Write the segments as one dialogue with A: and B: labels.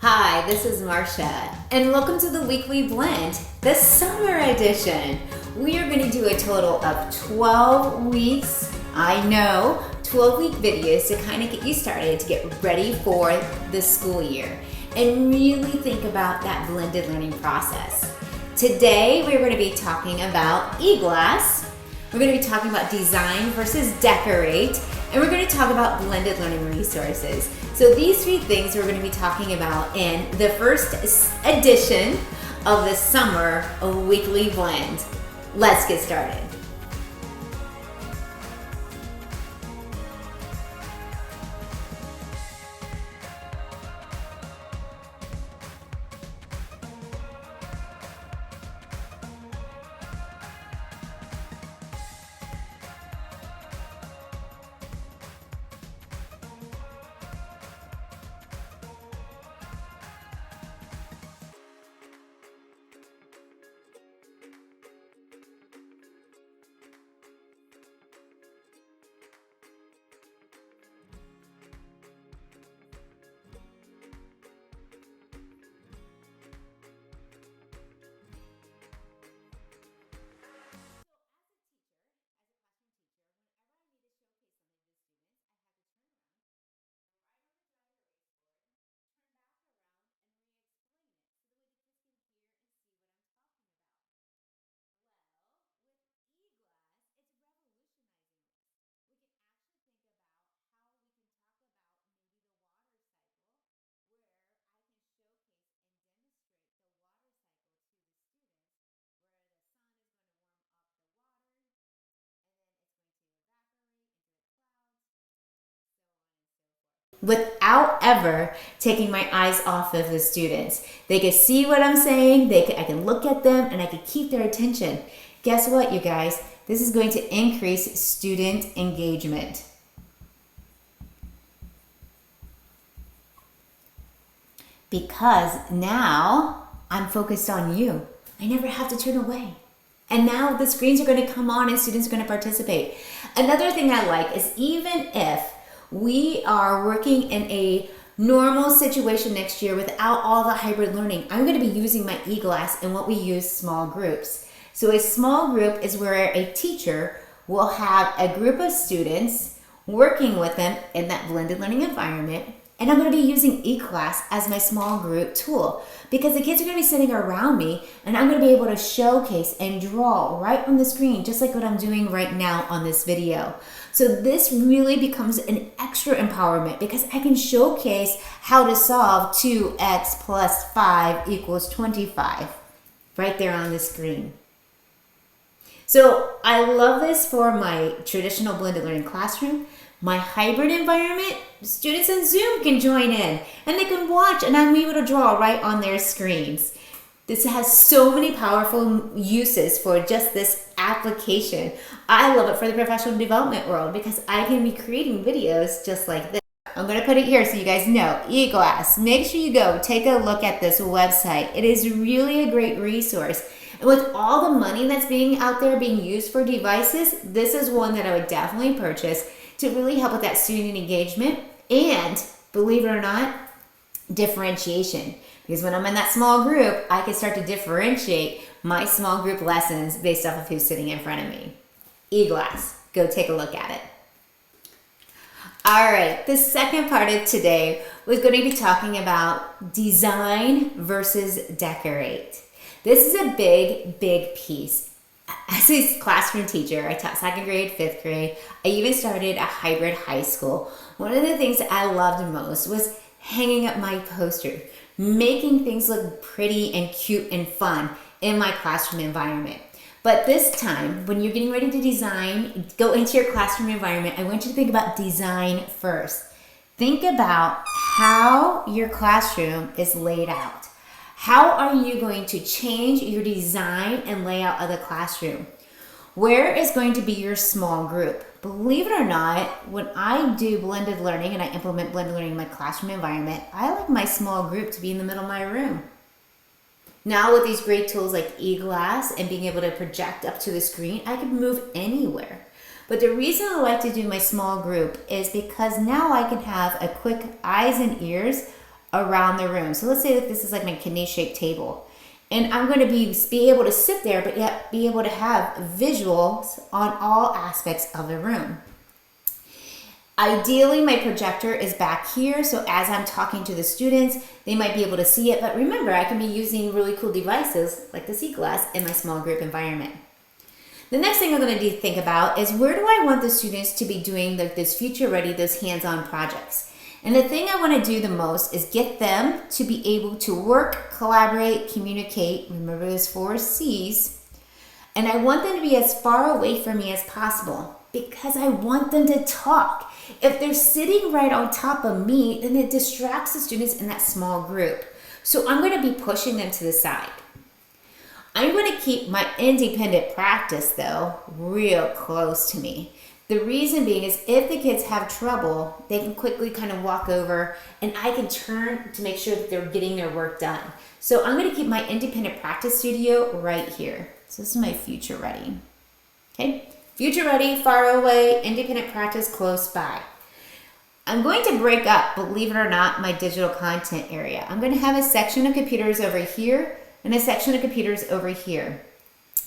A: Hi, this is Marcia, and welcome to the Weekly Blend, the summer edition. We are going to do a total of 12 weeks, 12-week videos to kind of get you started, to get ready for the school year, and really think about that blended learning process. Today, we're going to be talking about eGlass, we're going to be talking about design versus decorate, and we're going to talk about blended learning resources. So these three things we're going to be talking about in the first edition of the summer weekly blend. Let's get started. Without ever taking my eyes off of the students. They can see what I'm saying, I can look at them, and I can keep their attention. Guess what, you guys? This is going to increase student engagement. Because now I'm focused on you. I never have to turn away. And now the screens are going to come on and students are going to participate. Another thing I like is even if we are working in a normal situation next year without all the hybrid learning, I'm going to be using my eGlass in what we use small groups. So a small group is where a teacher will have a group of students working with them in that blended learning environment. And I'm going to be using eGlass as my small group tool because the kids are going to be sitting around me and I'm going to be able to showcase and draw right on the screen, just like what I'm doing right now on this video. So this really becomes an extra empowerment because I can showcase how to solve 2x plus 5 equals 25 right there on the screen. So I love this for my traditional blended learning classroom. My hybrid environment, students in Zoom can join in and they can watch and I'm able to draw right on their screens. This has so many powerful uses for just this application. I love it for the professional development world because I can be creating videos just like this. I'm going to put it here so you guys know. eGlass. Make sure you go take a look at this website. It is really a great resource. And with all the money that's being out there being used for devices, this is one that I would definitely purchase to really help with that student engagement and, believe it or not, differentiation. Because when I'm in that small group, I can start to differentiate my small group lessons based off of who's sitting in front of me. eGlass, go take a look at it. All right, the second part of today was going to be talking about design versus decorate. This is a big piece. As a classroom teacher, I taught second grade, fifth grade. I even started a hybrid high school. One of the things that I loved most was hanging up my poster, making things look pretty and cute and fun in my classroom environment. But this time, when you're getting ready to design, go into your classroom environment, I want you to think about design first. Think about how your classroom is laid out. How are you going to change your design and layout of the classroom? Where is going to be your small group? Believe it or not, when I do blended learning and I implement blended learning in my classroom environment, I like my small group to be in the middle of my room. Now with these great tools like eGlass and being able to project up to the screen, I can move anywhere. But the reason I like to do my small group is because now I can have a quick eyes and ears around the room. So let's say that this is like my kidney-shaped table. And I'm going to be able to sit there, but yet be able to have visuals on all aspects of the room. Ideally, my projector is back here, so as I'm talking to the students, they might be able to see it. But remember, I can be using really cool devices like this eGlass in my small group environment. The next thing I'm going to think about is, where do I want the students to be doing this future ready, those hands-on projects? And the thing I want to do the most is get them to be able to work, collaborate, communicate. Remember those 4 C's. And I want them to be as far away from me as possible, because I want them to talk. If they're sitting right on top of me, then it distracts the students in that small group. So I'm going to be pushing them to the side. I'm going to keep my independent practice, though, real close to me. The reason being is, if the kids have trouble, they can quickly kind of walk over and I can turn to make sure that they're getting their work done. So I'm going to keep my independent practice studio right here. So this is my future ready. Okay, future ready, far away, independent practice close by. I'm going to break up, believe it or not, my digital content area. I'm going to have a section of computers over here and a section of computers over here.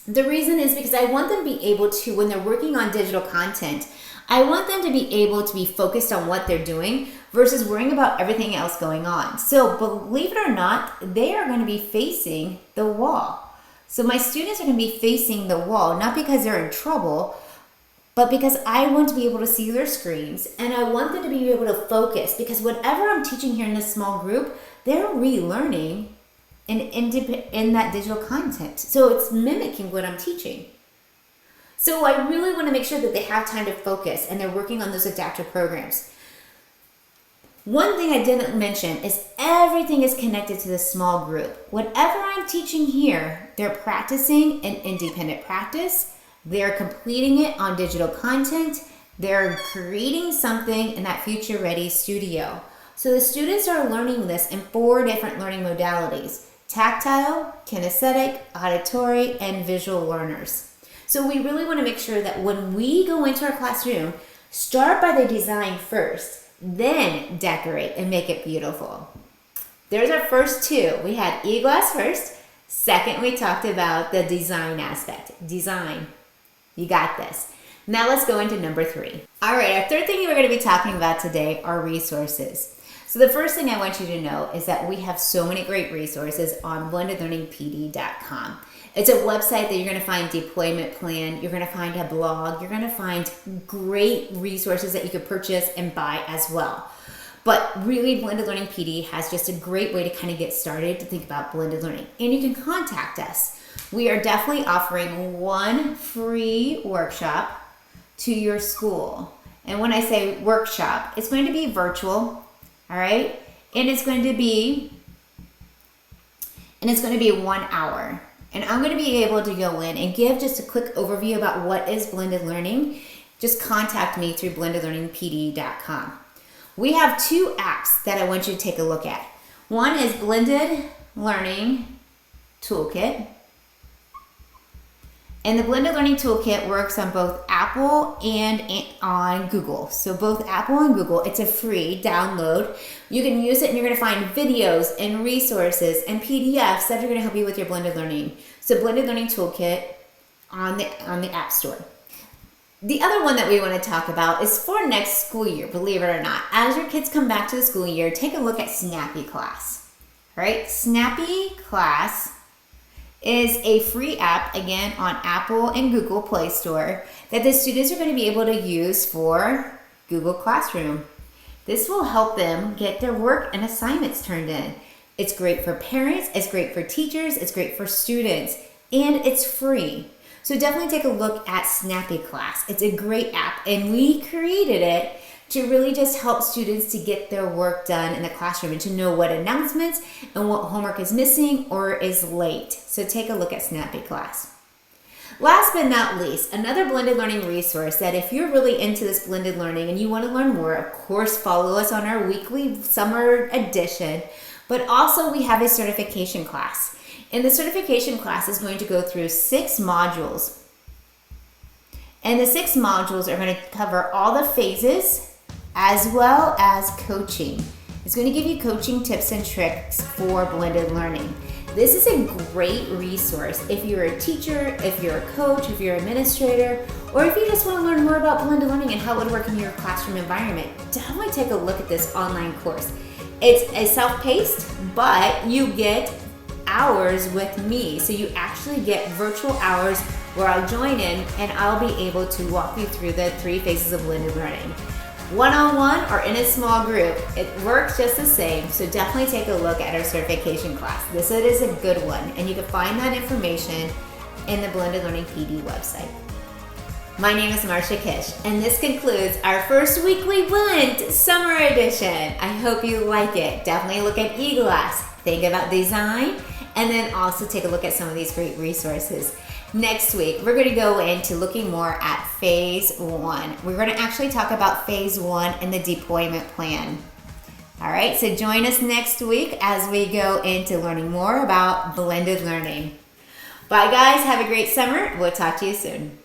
A: The reason is because I want them to be able to, when they're working on digital content, I want them to be able to be focused on what they're doing versus worrying about everything else going on. So believe it or not, they are going to be facing the wall. So my students are going to be facing the wall, not because they're in trouble, but because I want to be able to see their screens, and I want them to be able to focus, because whatever I'm teaching here in this small group, they're relearning in that digital content. So it's mimicking what I'm teaching. So I really want to make sure that they have time to focus and they're working on those adaptive programs. One thing I didn't mention is everything is connected to this small group. Whatever I'm teaching here, they're practicing in independent practice. They're completing it on digital content. They're creating something in that future ready studio. So the students are learning this in 4 different learning modalities: tactile, kinesthetic, auditory, and visual learners. So we really want to make sure that when we go into our classroom, start by the design first, then decorate and make it beautiful. There's our first 2. We had eGlass first. Second, we talked about the design aspect. Design. You got this. Now let's go into number 3. All right, our third thing we're going to be talking about today are resources. So the first thing I want you to know is that we have so many great resources on blendedlearningpd.com. It's a website that you're going to find deployment plan, you're going to find a blog, you're going to find great resources that you could purchase and buy as well. But really, Blended Learning PD has just a great way to kind of get started to think about blended learning. And you can contact us. We are definitely offering 1 free workshop to your school. And when I say workshop, it's going to be virtual. All right, and it's going to be 1 hour, and I'm going to be able to go in and give just a quick overview about what is blended learning. Just contact me through blendedlearningpd.com. We have 2 apps that I want you to take a look at. One is Blended Learning Toolkit. And the Blended Learning Toolkit works on both Apple and on Google. So both Apple and Google, it's a free download. You can use it and you're going to find videos and resources and PDFs that are going to help you with your blended learning. So Blended Learning Toolkit on the App Store. The other one that we want to talk about is for next school year, believe it or not. As your kids come back to the school year, take a look at Snappy Class. All right, Snappy Class is a free app, again, on Apple and Google Play Store, that the students are going to be able to use for Google Classroom. This will help them get their work and assignments turned in. It's great for parents, it's great for teachers, it's great for students, and it's free. So definitely take a look at Snappy Class. It's a great app, and we created it to really just help students to get their work done in the classroom and to know what announcements and what homework is missing or is late. So take a look at Snappy Class. Last but not least, another blended learning resource that if you're really into this blended learning and you want to learn more, of course, follow us on our weekly summer edition, but also we have a certification class. And the certification class is going to go through 6 modules. And the 6 modules are going to cover all the phases as well as coaching. is going to give you coaching tips and tricks for blended learning. This is a great resource if you're a teacher, if you're a coach, if you're an administrator, or if you just want to learn more about blended learning and how it would work in your classroom environment. Definitely take a look at this online course. It's a self-paced, but you get hours with me. So you actually get virtual hours where I'll join in and I'll be able to walk you through the 3 phases of blended learning. One-on-one or in a small group, it works just the same, so definitely take a look at our certification class. This is a good one, and you can find that information in the Blended Learning PD website. My name is Marcia Kish, and this concludes our first weekly blend summer edition. I hope you like it. Definitely look at eGlass, think about design, and then also take a look at some of these great resources. Next week, we're going to go into looking more at phase 1. We're going to actually talk about phase 1 and the deployment plan. All right, so join us next week as we go into learning more about blended learning. Bye guys, have a great summer. We'll talk to you soon.